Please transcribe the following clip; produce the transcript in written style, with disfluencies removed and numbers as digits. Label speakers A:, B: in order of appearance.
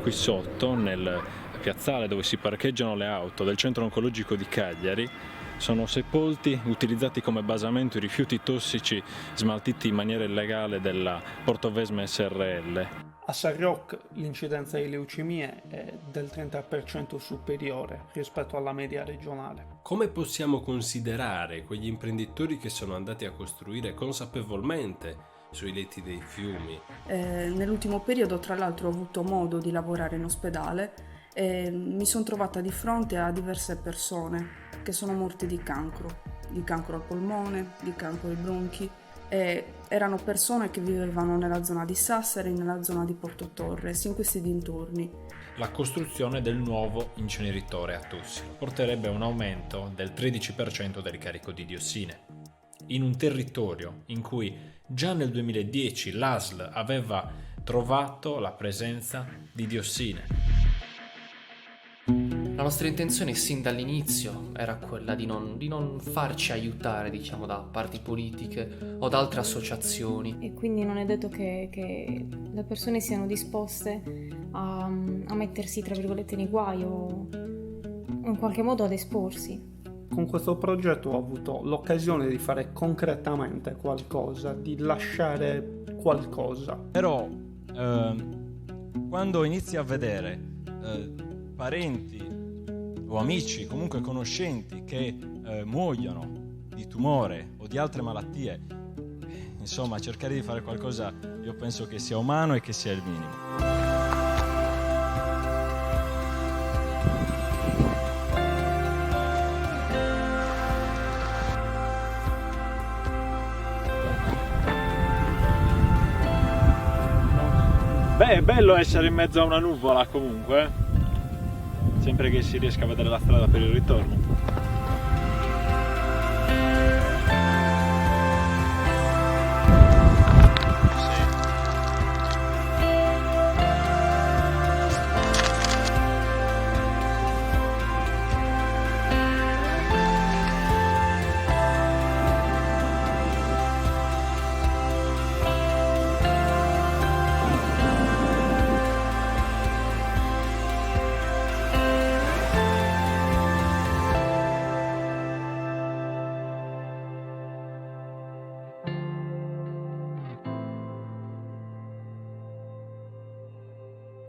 A: qui sotto, nel piazzale dove si parcheggiano le auto del centro oncologico di Cagliari, sono sepolti, utilizzati come basamento, i rifiuti tossici smaltiti in maniera illegale della Portovesme SRL.
B: A Sarroch l'incidenza di leucemie è del 30% superiore rispetto alla media regionale.
C: Come possiamo considerare quegli imprenditori che sono andati a costruire consapevolmente sui letti dei fiumi?
D: Nell'ultimo periodo, tra l'altro, ho avuto modo di lavorare in ospedale e mi sono trovata di fronte a diverse persone che sono morte di cancro al polmone, di cancro ai bronchi. E erano persone che vivevano nella zona di Sassari, nella zona di Porto Torres, in questi dintorni.
A: La costruzione del nuovo inceneritore a Tussilo porterebbe a un aumento del 13% del carico di diossine, in un territorio in cui già nel 2010 l'ASL aveva trovato la presenza di diossine.
E: La nostra intenzione sin dall'inizio era quella di non farci aiutare, diciamo, da parti politiche o da altre associazioni.
F: E quindi non è detto che le persone siano disposte a mettersi, tra virgolette, nei guai o in qualche modo ad esporsi.
B: Con questo progetto ho avuto l'occasione di fare concretamente qualcosa, di lasciare qualcosa.
G: Però quando inizi a vedere parenti o amici, comunque conoscenti, che muoiono di tumore o di altre malattie, insomma, cercare di fare qualcosa io penso che sia umano e che sia il minimo.
A: Beh, è bello essere in mezzo a una nuvola comunque, sempre che si riesca a vedere la strada per il ritorno.